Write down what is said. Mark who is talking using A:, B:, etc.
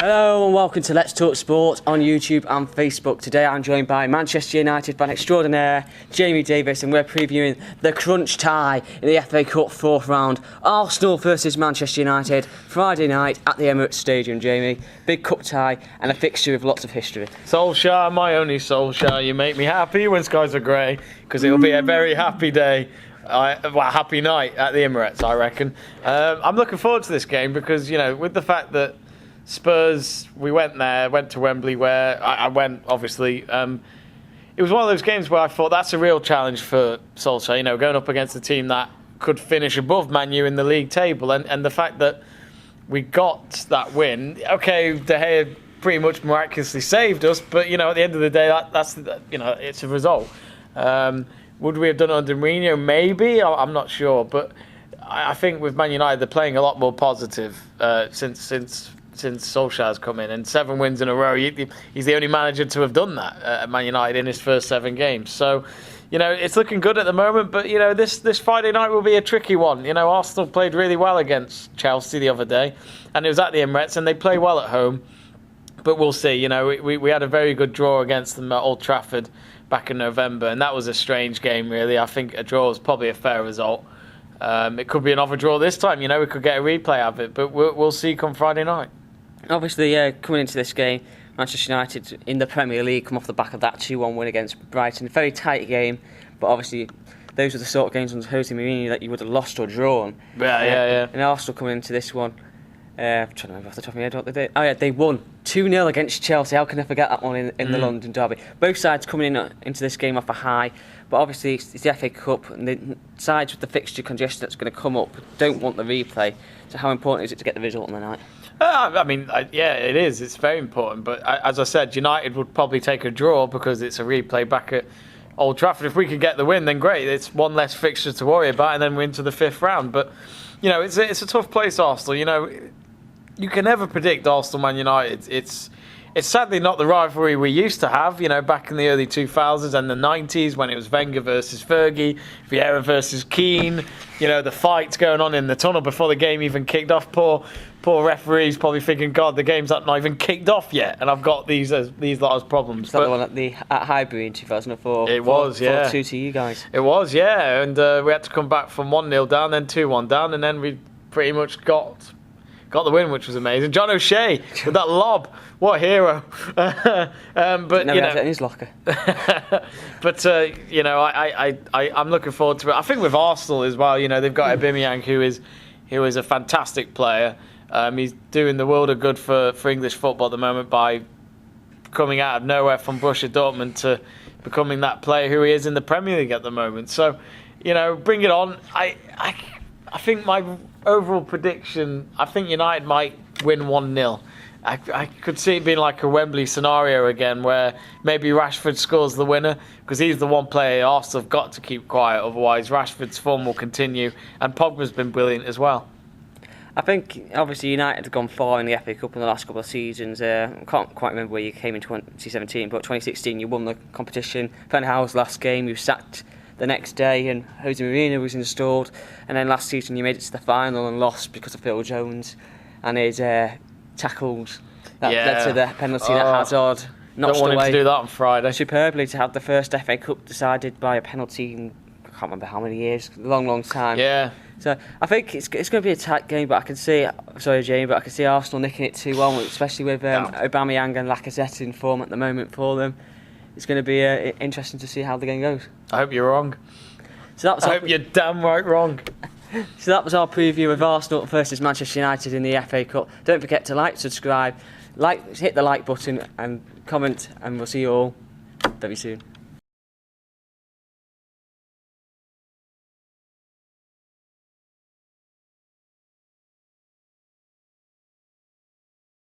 A: Hello and welcome to Let's Talk Sport on YouTube and Facebook. Today I'm joined by Manchester United fan extraordinaire Jamie Davies, and we're previewing the crunch tie in the FA Cup fourth round. Arsenal versus Manchester United, Friday night at the Emirates Stadium, Jamie. Big cup tie and a fixture with lots of history.
B: Solskjaer, my only Solskjaer, you make me happy when skies are grey, because it'll be a very happy day. Happy night at the Emirates, I reckon. I'm looking forward to this game because, you know, with the fact that Spurs, we went to Wembley where I went, obviously. It was one of those games where I thought that's a real challenge for Solskjaer, you know, going up against a team that could finish above Man U in the league table. And the fact that we got that win, okay, De Gea pretty much miraculously saved us, but, you know, at the end of the day, that's you know, it's a result. Would we have done it under Mourinho? Maybe. I'm not sure. But I think with Man United, they're playing a lot more positive since Solskjaer's come in, and 7 wins in a row. He's the only manager to have done that at Man United in his first 7 games. So, you know, it's looking good at the moment. But, you know, this Friday night will be a tricky one. You know, Arsenal played really well against Chelsea the other day, and it was at the Emirates, and they play well at home. But we'll see. You know, we had a very good draw against them at Old Trafford back in November, and that was a strange game, really. I think a draw was probably a fair result. It could be another draw this time. You know, we could get a replay of it, but we'll see come Friday night.
A: Obviously, coming into this game, Manchester United in the Premier League come off the back of that 2-1 win against Brighton. Very tight game, but obviously those are the sort of games under Jose Mourinho that you would have lost or drawn.
B: Yeah.
A: And Arsenal coming into this one, I'm trying to remember off the top of my head what they did. Oh yeah, they won 2-0 against Chelsea. How can I forget that one in the London derby? Both sides coming into this game off a high, but obviously it's the FA Cup, and the sides with the fixture congestion that's going to come up don't want the replay. So how important is it to get the result on the night?
B: I mean, yeah, it is. It's very important. But as I said, United would probably take a draw because it's a replay back at Old Trafford. If we could get the win, then great. It's one less fixture to worry about, and then we're into the 5th round. But, you know, it's a tough place, Arsenal. You know, you can never predict Arsenal Man United. It's sadly not the rivalry we used to have, you know, back in the early 2000s and the 90s when it was Wenger versus Fergie, Vieira versus Keane, you know, the fights going on in the tunnel before the game even kicked off. Poor referees probably thinking, God, the game's not even kicked off yet, and I've got these lot of problems.
A: Is that the one at Highbury in 2004?
B: It was, yeah.
A: 4-2 to you guys.
B: It was, yeah, and we had to come back from 1-0 down, then 2-1 down, and then we pretty much got the win, which was amazing. John O'Shea with that lob, what a hero! But
A: never
B: you know,
A: had it in his locker.
B: But you know, I'm looking forward to it. I think with Arsenal as well, you know, they've got Aubameyang, who is a fantastic player. He's doing the world of good for English football at the moment by coming out of nowhere from Borussia Dortmund to becoming that player who he is in the Premier League at the moment. So, you know, bring it on. I think my overall prediction, I think United might win 1-0. I could see it being like a Wembley scenario again, where maybe Rashford scores the winner, because he's the one player Arsenal have got to keep quiet, otherwise Rashford's form will continue, and Pogba's been brilliant as well.
A: I think obviously United have gone far in the FA Cup in the last couple of seasons. I can't quite remember where you came in 2017, but 2016 you won the competition. Van Gaal's last game you sacked the next day, and Jose Mourinho was installed. And then last season you made it to the final and lost because of Phil Jones and his tackles that led to the penalty that Hazard notched away.
B: Don't want him to do that on Friday.
A: Superbly, to have the first FA Cup decided by a penalty in, I can't remember how many years, long time.
B: Yeah.
A: So I think it's going to be a tight game, but I can see, sorry Jamie, but I can see Arsenal nicking it 2-1, especially with Aubameyang and Lacazette in form at the moment for them. It's going to be interesting to see how the game goes.
B: I hope you're wrong.
A: I
B: hope you're damn right wrong.
A: So that was our preview of Arsenal versus Manchester United in the FA Cup. Don't forget to like, subscribe, hit the like button and comment, and we'll see you all very soon.